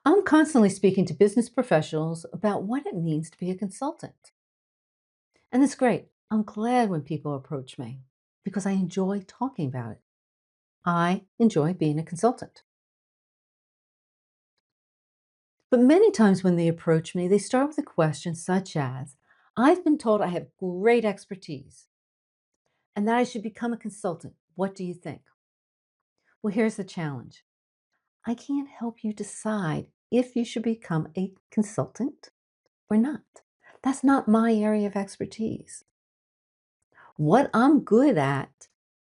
I'm constantly speaking to business professionals about what it means to be a consultant. And it's great. I'm glad when people approach me because I enjoy talking about it. I enjoy being a consultant. But many times when they approach me, they start with a question such as, I've been told I have great expertise and that I should become a consultant. What do you think? Well, here's the challenge. I can't help you decide if you should become a consultant or not. That's not my area of expertise. What I'm good at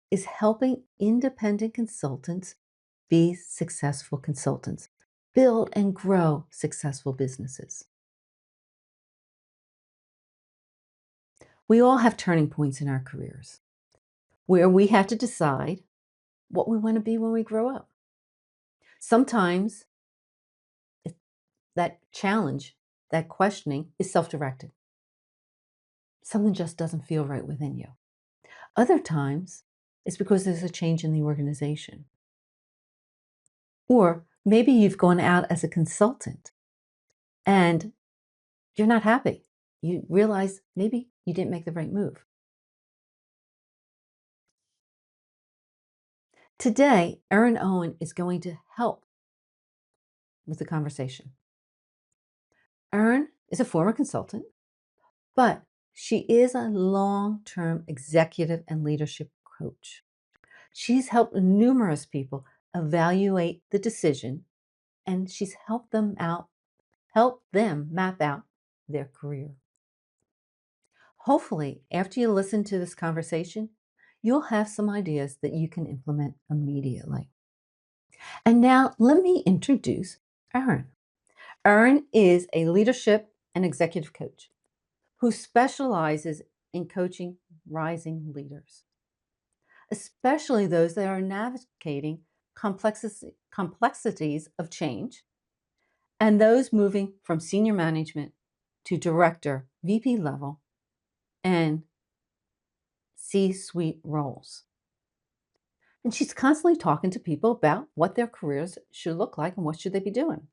is helping independent consultants be successful consultants, build and grow successful businesses. We all have turning points in our careers where we have to decide what we want to be when we grow up. Sometimes that challenge, that questioning is self directed. Something just doesn't feel right within you. Other times, it's because there's a change in the organization. Or maybe you've gone out as a consultant and you're not happy. You realize maybe you didn't make the right move. Today, Erin Owen is going to help with the conversation. Erin is a former consultant, but she is a long term executive and leadership coach. She's helped numerous people evaluate the decision and she's help them map out their career. Hopefully, after you listen to this conversation, you'll have some ideas that you can implement immediately. And now let me introduce Erin. Erin is a leadership and executive coach who specializes in coaching rising leaders, especially those that are navigating complexities of change and those moving from senior management to director, VP level, and C suite roles. And she's constantly talking to people about what their careers should look like and what should they be doing.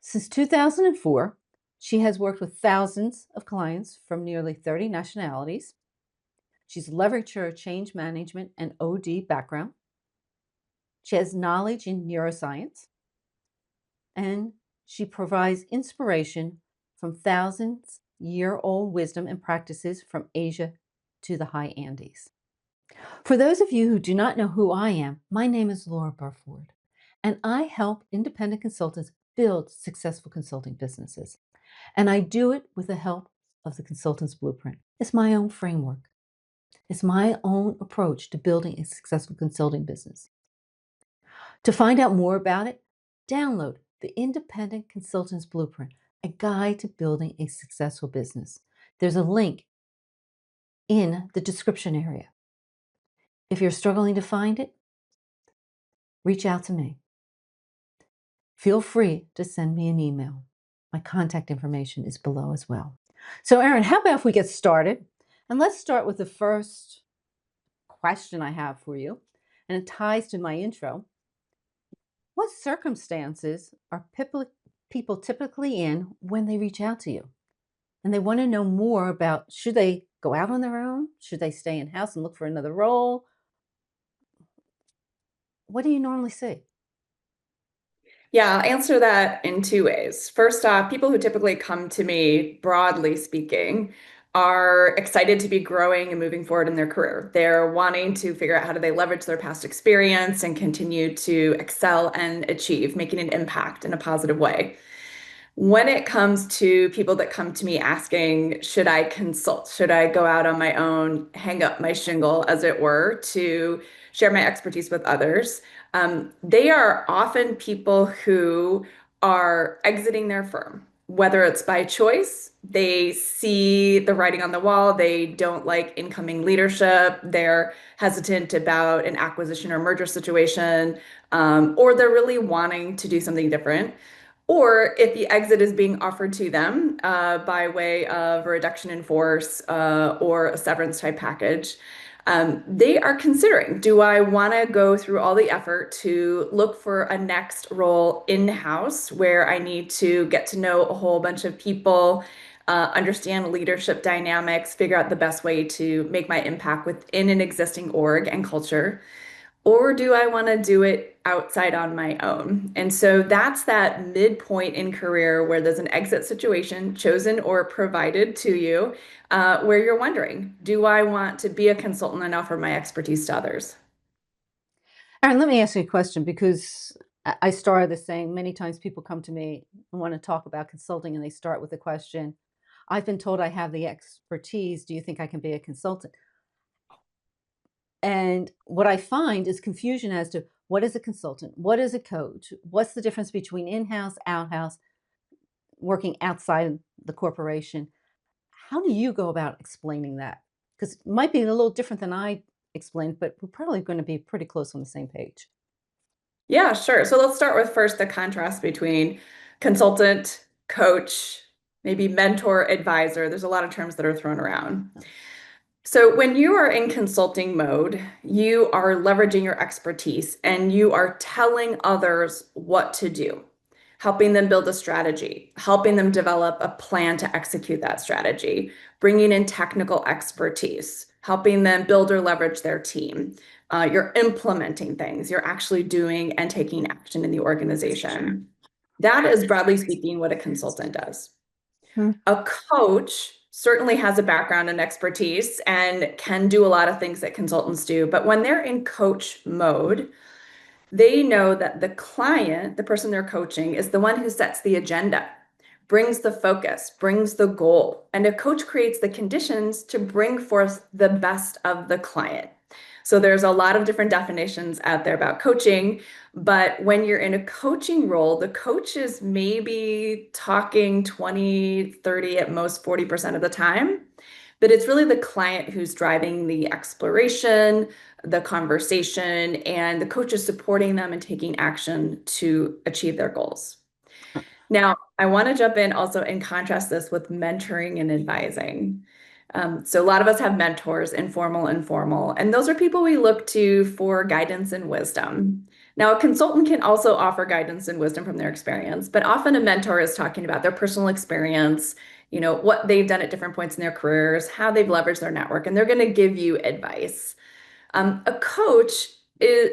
Since 2004, she has worked with thousands of clients from nearly 30 nationalities. She's leveraged her change management and OD background. She has knowledge in neuroscience, and she provides inspiration from thousands-year-old wisdom and practices from Asia to the high Andes. For those of you who do not know who I am, my name is Laura Burford, and I help independent consultants build successful consulting businesses. And I do it with the help of the Consultant's Blueprint. It's my own framework. It's my own approach to building a successful consulting business. To find out more about it, download the Independent Consultant's Blueprint, a guide to building a successful business. There's a link in the description area. If you're struggling to find it, reach out to me. Feel free to send me an email. My contact information is below as well. So, Erin, how about if we get started? And let's start with the first question I have for you, and it ties to my intro. What circumstances are people typically in when they reach out to you? And they want to know more about should they go out on their own? Should they stay in house and look for another role? What do you normally see? Yeah, I'll answer that in two ways. First off, people who typically come to me, broadly speaking, are excited to be growing and moving forward in their career. They're wanting to figure out how do they leverage their past experience and continue to excel and achieve, making an impact in a positive way. When it comes to people that come to me asking, should I consult? Should I go out on my own, hang up my shingle, as it were, to share my expertise with others? They are often people who are exiting their firm, whether it's by choice, they see the writing on the wall, they don't like incoming leadership, they're hesitant about an acquisition or merger situation, or they're really wanting to do something different. Or if the exit is being offered to them by way of a reduction in force or a severance type package, They are considering, do I want to go through all the effort to look for a next role in-house where I need to get to know a whole bunch of people, understand leadership dynamics, figure out the best way to make my impact within an existing org and culture? Or do I want to do it outside on my own? And so that's that midpoint in career where there's an exit situation chosen or provided to you, where you're wondering, do I want to be a consultant and offer my expertise to others? Erin, let me ask you a question because I started this saying many times people come to me and want to talk about consulting and they start with the question, I've been told I have the expertise. Do you think I can be a consultant? And what I find is confusion as to what is a consultant? What is a coach? What's the difference between in-house, out-house, working outside the corporation? How do you go about explaining that? Because it might be a little different than I explained, but we're probably going to be pretty close on the same page. Yeah, sure. So let's start with first the contrast between consultant, coach, maybe mentor, advisor. There's a lot of terms that are thrown around. So, when you are in consulting mode, you are leveraging your expertise and you are telling others what to do, helping them build a strategy, helping them develop a plan to execute that strategy, bringing in technical expertise, helping them build or leverage their team. You're implementing things, you're actually doing and taking action in the organization. That is, broadly speaking, what a consultant does. Hmm. A coach certainly has a background and expertise and can do a lot of things that consultants do. But when they're in coach mode, they know that the client, the person they're coaching, is the one who sets the agenda, brings the focus, brings the goal. And a coach creates the conditions to bring forth the best of the client. So there's a lot of different definitions out there about coaching, but when you're in a coaching role, the coach is maybe talking 20, 30, at most 40% of the time. But it's really the client who's driving the exploration, the conversation, and the coach is supporting them and taking action to achieve their goals. Now, I want to jump in also and contrast this with mentoring and advising. So a lot of us have mentors, informal, informal, and those are people we look to for guidance and wisdom. Now, a consultant can also offer guidance and wisdom from their experience, but often a mentor is talking about their personal experience, what they've done at different points in their careers, how they've leveraged their network, and they're going to give you advice. A coach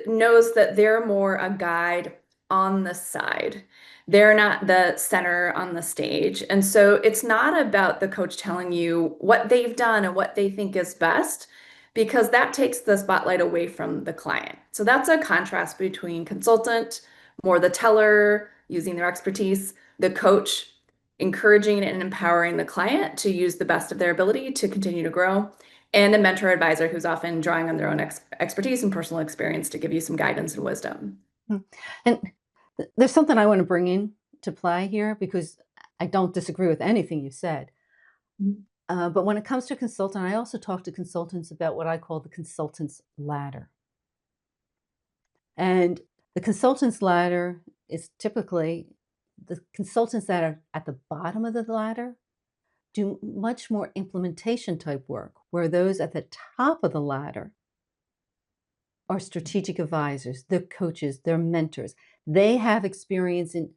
knows that they're more a guide on the side. They're not the center on the stage. And so it's not about the coach telling you what they've done and what they think is best, because that takes the spotlight away from the client. So that's a contrast between consultant, more the teller, using their expertise, the coach, encouraging and empowering the client to use the best of their ability to continue to grow, and a mentor advisor who's often drawing on their own expertise and personal experience to give you some guidance and wisdom. Hmm. And there's something I want to bring in to play here because I don't disagree with anything you said. But when it comes to consultant, I also talk to consultants about what I call the consultant's ladder. And the consultant's ladder is typically the consultants that are at the bottom of the ladder do much more implementation type work, where those at the top of the ladder are strategic advisors, they're coaches, they're mentors. They have experience in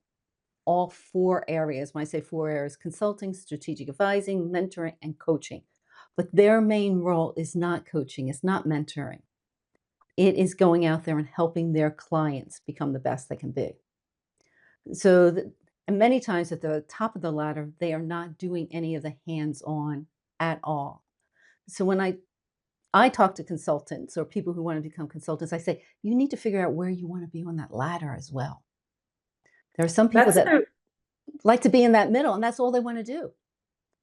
all four areas. When I say four areas, consulting, strategic advising, mentoring, and coaching. But their main role is not coaching, it's not mentoring. It is going out there and helping their clients become the best they can be. So, and many times at the top of the ladder, they are not doing any of the hands-on at all. So when I talk to consultants or people who want to become consultants, I say, you need to figure out where you want to be on that ladder as well. There are some people That's that a like to be in that middle, and that's all they want to do.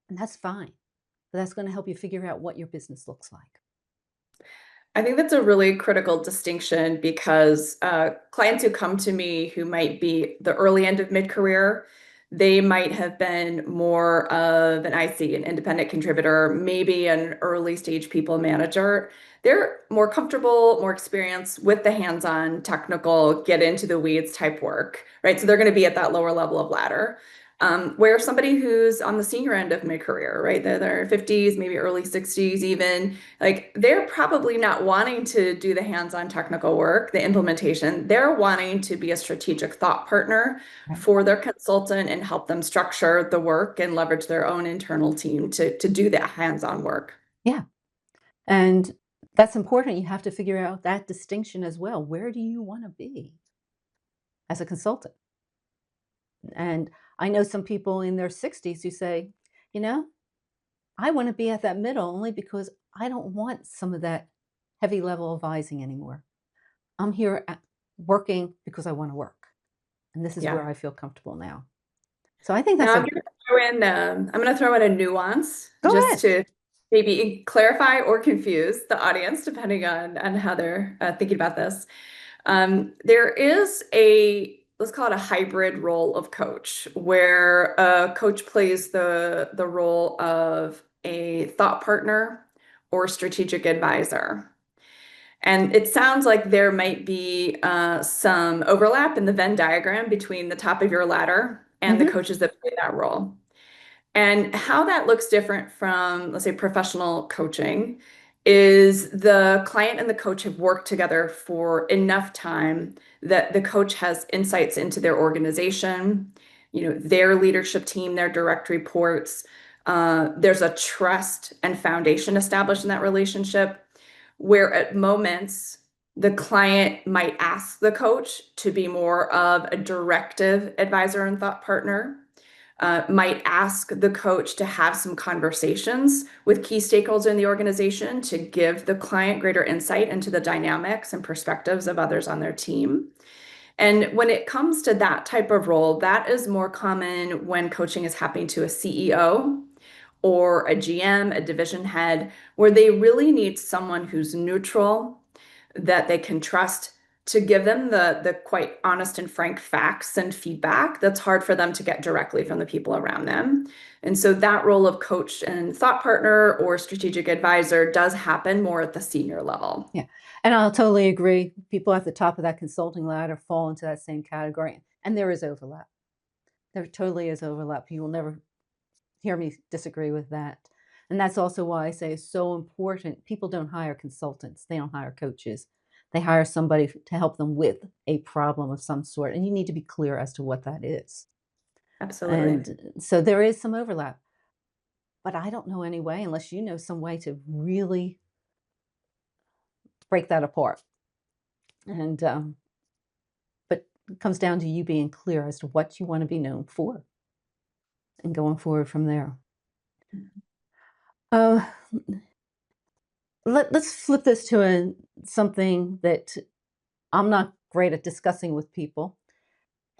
And that's fine. But that's going to help you figure out what your business looks like. I think that's a really critical distinction because clients who come to me who might be the early end of mid-career, they might have been more of an IC, an independent contributor, maybe an early stage people manager. They're more comfortable, more experienced with the hands-on technical, get into the weeds type work, right? So they're going to be at that lower level of ladder. Where somebody who's on the senior end of mid-career, right? They're 50s, maybe early 60s even, like they're probably not wanting to do the hands-on technical work, the implementation. They're wanting to be a strategic thought partner Right. for their consultant and help them structure the work and leverage their own internal team to do that hands-on work. Yeah. And that's important. You have to figure out that distinction as well. Where do you want to be as a consultant? And I know some people in their 60s who say, you know, I want to be at that middle only because I don't want some of that heavy level advising anymore. I'm here working because I want to work. And this is Yeah. where I feel comfortable now. So I think Now that's I'm a going to I'm going to throw in a nuance go just ahead. to maybe clarify or confuse the audience, depending on how they're thinking about this. There is let's call it a hybrid role of coach, where a coach plays the role of a thought partner or strategic advisor. And it sounds like there might be some overlap in the Venn diagram between the top of your ladder and the Hmm. coaches that play that role. And how that looks different from, let's say, professional coaching is the client and the coach have worked together for enough time that the coach has insights into their organization, their leadership team, their direct reports. There's a trust and foundation established in that relationship where at moments the client might ask the coach to be more of a directive advisor and thought partner, might ask the coach to have some conversations with key stakeholders in the organization to give the client greater insight into the dynamics and perspectives of others on their team. And when it comes to that type of role, that is more common when coaching is happening to a CEO or a GM, a division head, where they really need someone who's neutral, that they can trust to give them the quite honest and frank facts and feedback that's hard for them to get directly from the people around them. And so that role of coach and thought partner or strategic advisor does happen more at the senior level. Yeah. And I'll totally agree. People at the top of that consulting ladder fall into that same category. And there is overlap. There totally is overlap. You will never hear me disagree with that. And that's also why I say it's so important. People don't hire consultants, they don't hire coaches. They hire somebody to help them with a problem of some sort. And you need to be clear as to what that is. Absolutely. And so there is some overlap. But I don't know any way, unless you know some way to really break that apart. And but it comes down to you being clear as to what you want to be known for and going forward from there. Uh, let's flip this to something that I'm not great at discussing with people.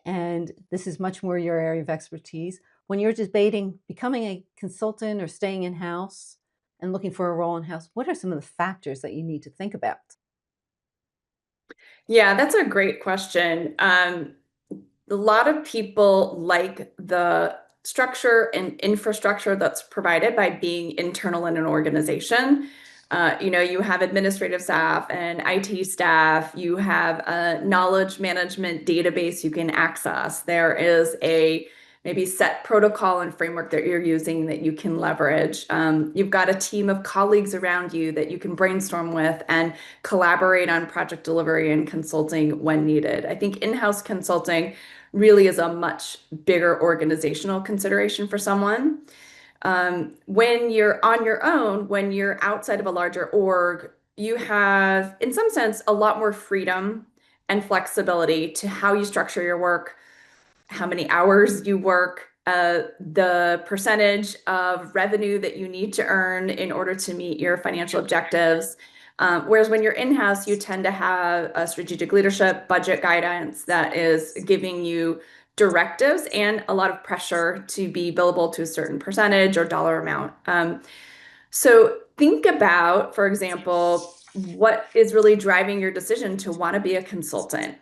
And this is much more your area of expertise. When you're debating becoming a consultant or staying in house and looking for a role in house, what are some of the factors that you need to think about? Yeah, that's a great question. A lot of people like the structure and infrastructure that's provided by being internal in an organization. You have administrative staff and IT staff, you have a knowledge management database you can access. There is a maybe set protocol and framework that you're using that you can leverage. You've got a team of colleagues around you that you can brainstorm with and collaborate on project delivery and consulting when needed. I think in-house consulting really is a much bigger organizational consideration for someone. When you're on your own, when you're outside of a larger org, you have, in some sense, a lot more freedom and flexibility to how you structure your work, how many hours you work, the percentage of revenue that you need to earn in order to meet your financial objectives. Whereas when you're in-house, you tend to have a strategic leadership, budget guidance that is giving you directives and a lot of pressure to be billable to a certain percentage or dollar amount. So think about, for example, what is really driving your decision to want to be a consultant.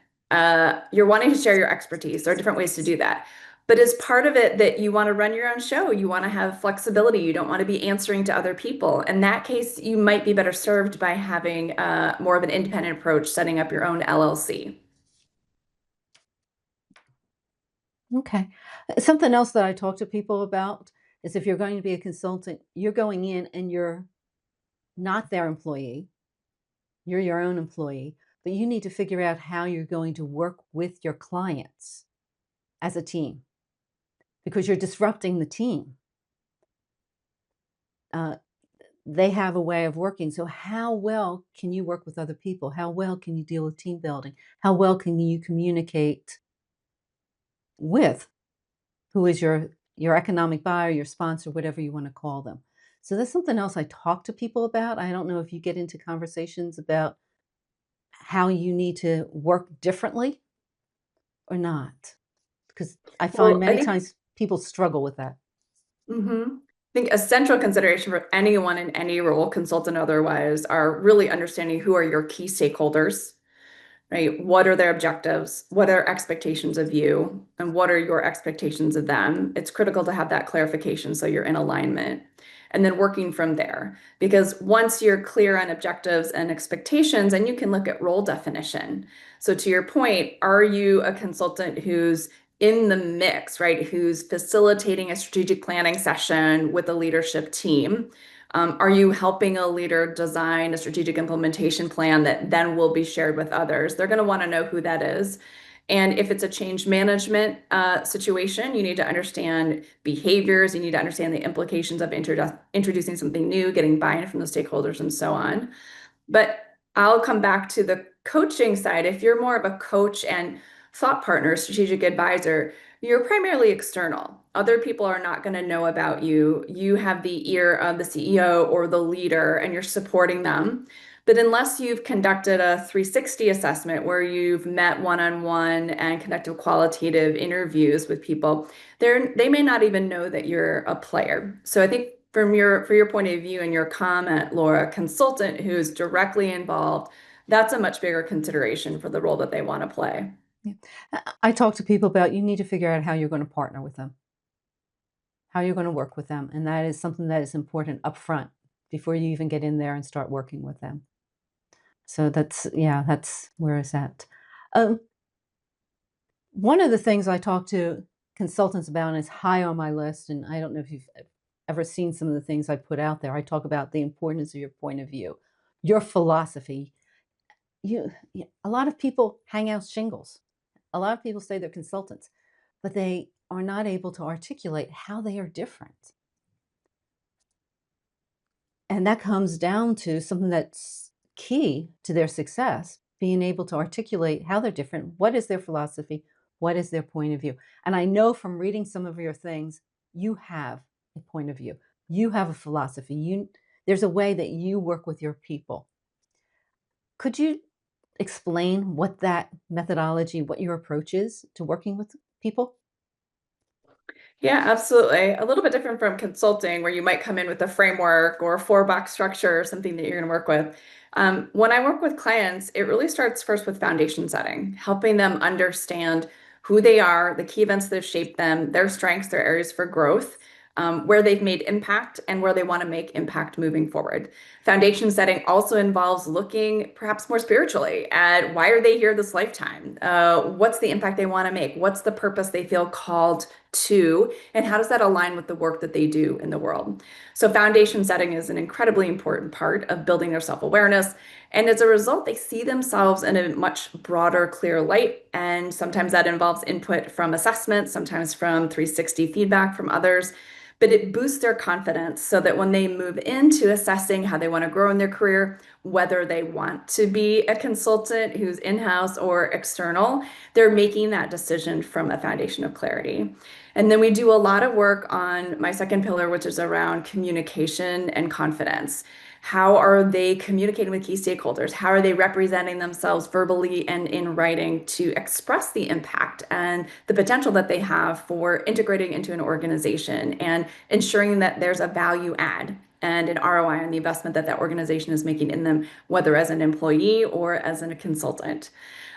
You're wanting to share your expertise. There are different ways to do that. But is part of it that you want to run your own show? You want to have flexibility. You don't want to be answering to other people. In that case, you might be better served by having more of an independent approach, setting up your own LLC. Okay. Something else that I talk to people about is if you're going to be a consultant, you're going in and you're not their employee, you're your own employee, but you need to figure out how you're going to work with your clients as a team because you're disrupting the team. Uh, they have a way of working. So, how well can you work with other people? How well can you deal with team building? How well can you communicate with who is your economic buyer, your sponsor, whatever you want to call them? So that's something else I talk to people about. I don't know if you get into conversations about how you need to work differently or not, because I find Well, I many think times people struggle with that. I think a central consideration for anyone in any role, consultant otherwise, are really understanding who are your key stakeholders, right? What are their objectives? What are expectations of you? And what are your expectations of them? It's critical to have that clarification so you're in alignment. And then working from there. Because once you're clear on objectives and expectations, and you can look at role definition. So, to your point, are you a consultant who's in the mix, right? Who's facilitating a strategic planning session with a leadership team? Are you helping a leader design a strategic implementation plan that then will be shared with others? They're going to want to know who that is. And if it's a change management situation, you need to understand behaviors, you need to understand the implications of introducing something new, getting buy-in from the stakeholders, and so on. But I'll come back to the coaching side. If you're more of a coach and thought partner, strategic advisor, you're primarily external. Other people are not going to know about you. You have the ear of the CEO or the leader, and you're supporting them. But unless you've conducted a 360 assessment where you've met one-on-one and conducted qualitative interviews with people, they may not even know that you're a player. So I think for your point of view and your comment, Laura, consultant who's directly involved, that's a much bigger consideration for the role that they want to play. Yeah. I talk to people about you need to figure out how you're going to partner with them, how you're going to work with them, and that is something that is important up front before you even get in there and start working with them. So that's yeah, that's where it's at. Um, One of the things I talk to consultants about, and it's high on my list, and I don't know if you've ever seen some of the things I put out there. I talk about the importance of your point of view, your philosophy. A lot of people hang out shingles. A lot of people say they're consultants, but they are not able to articulate how they are different. And that comes down to something that's key to their success, being able to articulate how they're different, what is their philosophy, what is their point of view. And I know from reading some of your things, you have a point of view. You have a philosophy. There's a way that you work with your people. Could you explain what that methodology, what your approach is to working with people? Yeah, absolutely. A little bit different from consulting, where you might come in with a framework or a four-box structure or something that you're going to work with. When I work with clients, it really starts first with foundation setting, helping them understand who they are, the key events that have shaped them, their strengths, their areas for growth, where they've made impact, and where they want to make impact moving forward. Foundation setting also involves looking perhaps more spiritually at why are they here this lifetime? What's the impact they want to make? What's the purpose they feel called to, and how does that align with the work that they do in the world? So, foundation setting is an incredibly important part of building their self awareness. And as a result, they see themselves in a much broader, clear light. And sometimes that involves input from assessments, sometimes from 360 feedback from others. But it boosts their confidence so that when they move into assessing how they want to grow in their career, whether they want to be a consultant who's in house or external, they're making that decision from a foundation of clarity. And then we do a lot of work on my second pillar, which is around communication and confidence. How are they communicating with key stakeholders? How are they representing themselves verbally and in writing to express the impact and the potential that they have for integrating into an organization and ensuring that there's a value add and an ROI on the investment that that organization is making in them, whether as an employee or as a consultant.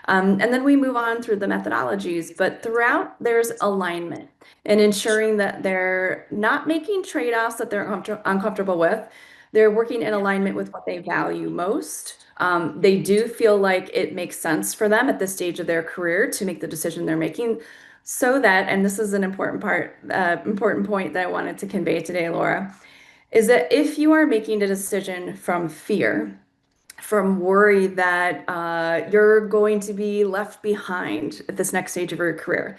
And then we move on through the methodologies, but throughout there's alignment and ensuring that they're not making trade-offs that they're uncomfortable with. They're working in alignment with what they value most. They do feel like it makes sense for them at this stage of their career to make the decision they're making. So that, and this is an important point that I wanted to convey today, Laura, is that if you are making a decision from fear, from worry that you're going to be left behind at this next stage of your career,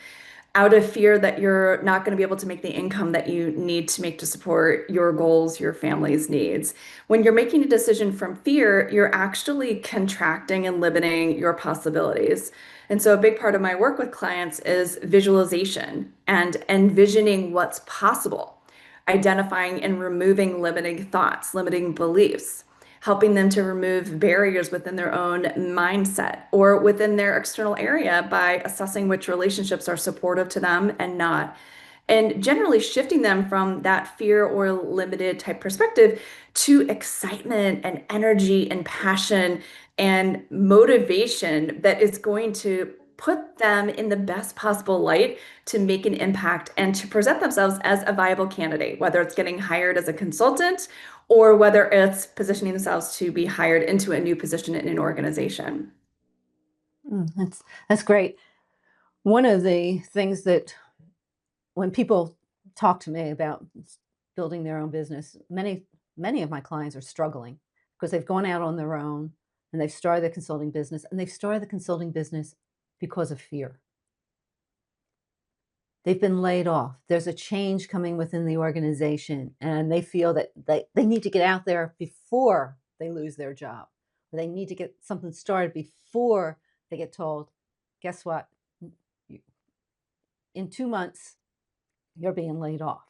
out of fear that you're not going to be able to make the income that you need to make to support your goals, your family's needs. When you're making a decision from fear, you're actually contracting and limiting your possibilities. And so, a big part of my work with clients is visualization and envisioning what's possible, identifying and removing limiting thoughts, limiting beliefs, helping them to remove barriers within their own mindset or within their external area by assessing which relationships are supportive to them and not. And generally shifting them from that fear or limited type perspective to excitement and energy and passion and motivation that is going to put them in the best possible light to make an impact and to present themselves as a viable candidate, whether it's getting hired as a consultant or whether it's positioning themselves to be hired into a new position in an organization. That's great. One of the things that when people talk to me about building their own business, many of my clients are struggling because they've gone out on their own and they've started the consulting business, and they've started the consulting business because of fear. They've been laid off. There's a change coming within the organization, and they feel that they need to get out there before they lose their job. They need to get something started before they get told, guess what? In 2 months, you're being laid off.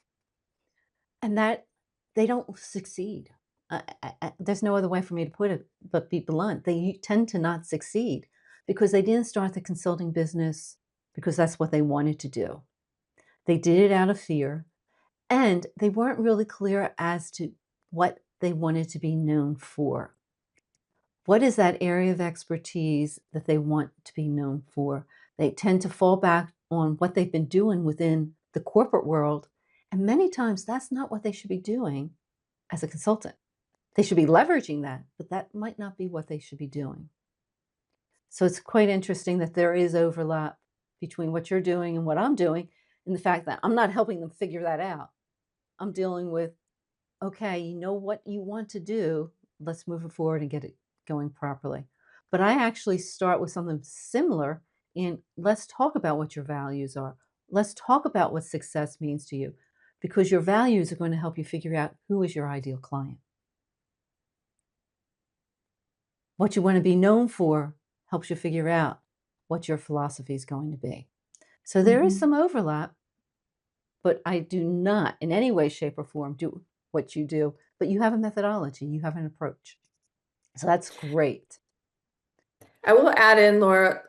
And that they don't succeed. There's no other way for me to put it but be blunt. They tend to not succeed because they didn't start the consulting business because that's what they wanted to do. They did it out of fear, and they weren't really clear as to what they wanted to be known for. What is that area of expertise that they want to be known for? They tend to fall back on what they've been doing within the corporate world, and many times that's not what they should be doing as a consultant. They should be leveraging that, but that might not be what they should be doing. So it's quite interesting that there is overlap between what you're doing and what I'm doing, and the fact that I'm not helping them figure that out. I'm dealing with, okay, you know what you want to do, let's move it forward and get it going properly. But I actually start with something similar in let's talk about what your values are. Let's talk about what success means to you, because your values are going to help you figure out who is your ideal client. What you want to be known for helps you figure out what your philosophy is going to be. So there is Mhm. some overlap, but I do not in any way, shape, or form do what you do. But you have a methodology, you have an approach. So that's great. I will add in, Laura,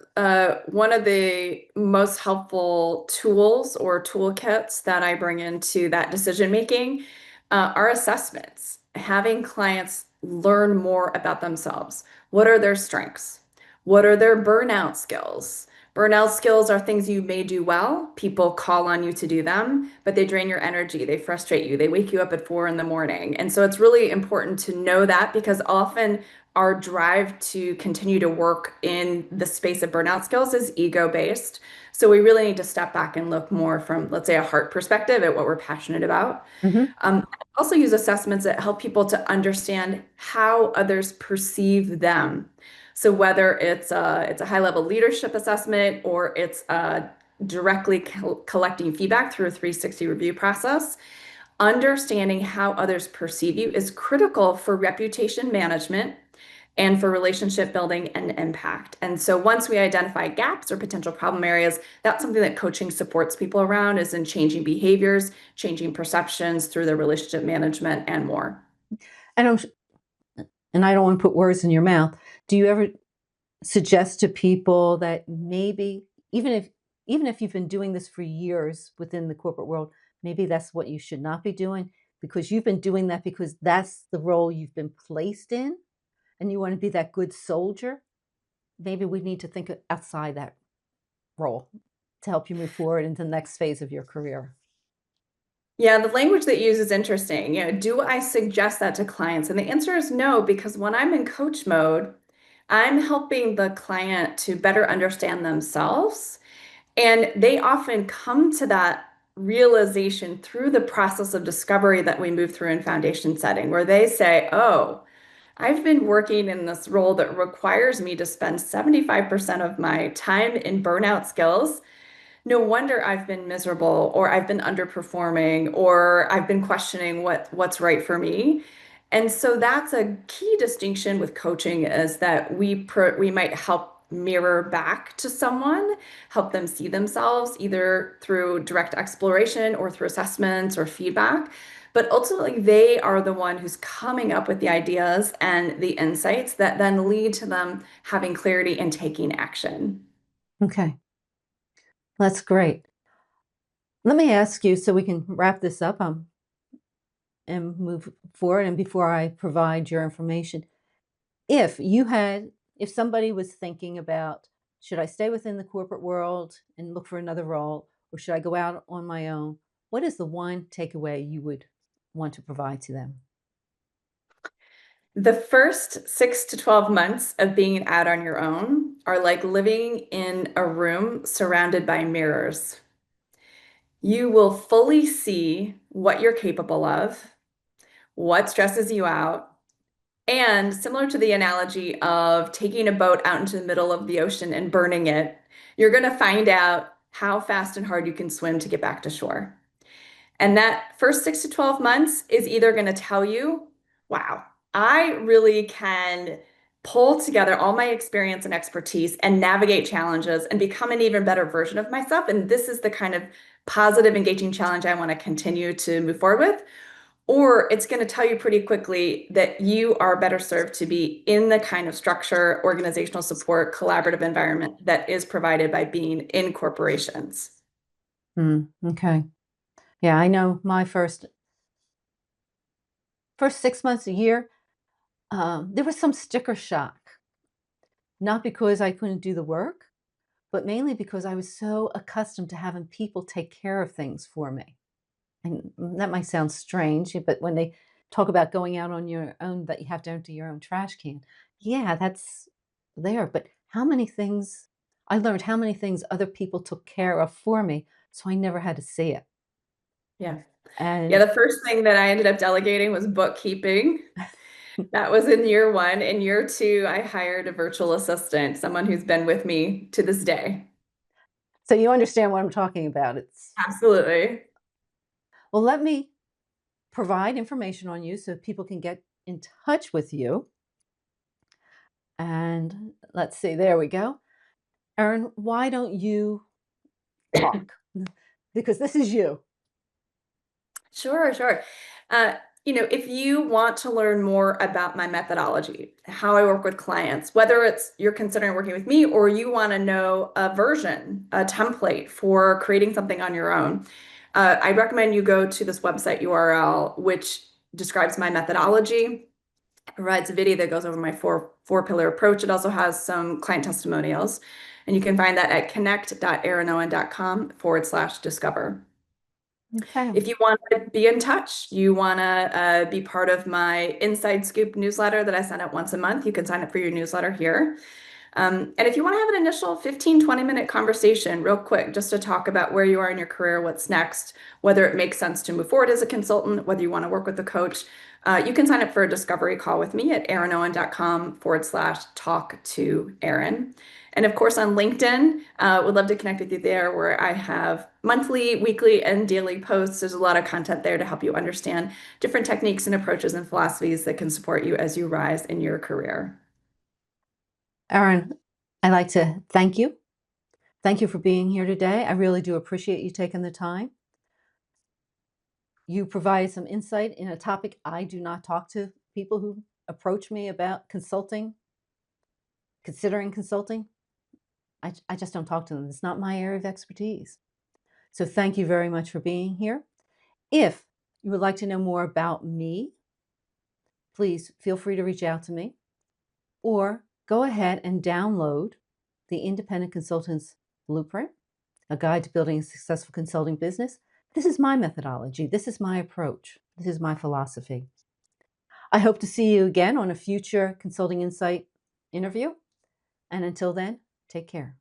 one of the most helpful tools or toolkits that I bring into that decision making are assessments, having clients learn more about themselves. What are their strengths? What are their burnout skills? Burnout skills are things you may do well. People call on you to do them, but they drain your energy. They frustrate you. They wake you up at 4 in the morning. And so it's really important to know that because often our drive to continue to work in the space of burnout skills is ego based. So we really need to step back and look more from, let's say, a heart perspective at what we're passionate about. Mhm. Also use assessments that help people to understand how others perceive them. So whether it's a high level leadership assessment or it's directly collecting feedback through a 360 review process, understanding how others perceive you is critical for reputation management and for relationship building and impact. And so once we identify gaps or potential problem areas, that's something that coaching supports people around is in changing behaviors, changing perceptions through their relationship management and more. And and I don't want to put words in your mouth. Do you ever suggest to people that maybe even if even if you've been doing this for years within the corporate world, maybe that's what you should not be doing because you've been doing that because that's the role you've been placed in and you want to be that good soldier? Maybe we need to think outside that role to help you move forward into the next phase of your career. Yeah, the language that you use is interesting. Do I suggest that to clients? And the answer is no, because when I'm in coach mode, I'm helping the client to better understand themselves And they often come to that realization through the process of discovery that we move through in foundation setting, where they say, oh, I've been working in this role that requires me to spend 75% of my time in burnout skills. No wonder I've been miserable or I've been underperforming or I've been questioning what's right for me. And so that's a key distinction with coaching is that we might help mirror back to someone, help them see themselves either through direct exploration or through assessments or feedback. But ultimately, they are the one who's coming up with the ideas and the insights that then lead to them having clarity and taking action. Okay, that's great. Let me ask you so we can wrap this up and move forward. And before I provide your information, if you had, if somebody was thinking about, should I stay within the corporate world and look for another role, or should I go out on my own? What is the one takeaway you would want to provide to them? The first 6 to 12 months of being out on your own are like living in a room surrounded by mirrors. You will fully see what you're capable of, what stresses you out, and similar to the analogy of taking a boat out into the middle of the ocean and burning it, you're going to find out how fast and hard you can swim to get back to shore. And that first 6 to 12 months is either going to tell you, wow, I really can pull together all my experience and expertise and navigate challenges and become an even better version of myself. And this is the kind of positive, engaging challenge I want to continue to move forward with. Or it's going to tell you pretty quickly that you are better served to be in the kind of structure, organizational support, collaborative environment that is provided by being in corporations. Okay. Yeah, I know my first 6 months a year, there was some sticker shock, not because I couldn't do the work, but mainly because I was so accustomed to having people take care of things for me. And that might sound strange, but when they talk about going out on your own, that you have to empty your own trash can, yeah, that's there. But how many things I learned, how many things other people took care of for me, so I never had to see it. Yeah. Yeah, And the first thing that I ended up delegating was bookkeeping. That was in year one. In year two, I hired a virtual assistant, someone who's been with me to this day. so you understand what I'm talking about. It's Absolutely. well, let me provide information on you so people can get in touch with you. And let's see, there we go. Erin, why don't you talk? Because this is you. Sure, sure. Uh, if you want to learn more about my methodology, how I work with clients, whether it's you're considering working with me or you want to know a version, a template for creating something on your own, I recommend you go to this website URL, which describes my methodology. It provides a video that goes over my four pillar approach. It also has some client testimonials, and you can find that at connect.erinowen.com/discover. Okay. If you want to be in touch, you want to be part of my Inside Scoop newsletter that I send out once a month, you can sign up for your newsletter here. And if you want to have an initial 15, 20-minute conversation, real quick, just to talk about where you are in your career, what's next, whether it makes sense to move forward as a consultant, whether you want to work with a coach, you can sign up for a discovery call with me at erinowen.com/talk to Erin. And of course, on LinkedIn, would love to connect with you there where I have monthly, weekly, and daily posts. There's a lot of content there to help you understand different techniques and approaches and philosophies that can support you as you rise in your career. Erin, I'd like to thank you. Thank you for being here today. I really do appreciate you taking the time. You provided some insight in a topic I do not talk to people who approach me about consulting, considering consulting. I just don't talk to them. It's not my area of expertise. So thank you very much for being here. If you would like to know more about me, please feel free to reach out to me or go ahead and download the Independent Consultant's Blueprint, a guide to building a successful consulting business. This is my methodology. This is my approach. This is my philosophy. I hope to see you again on a future Consulting Insight interview. And until then, take care.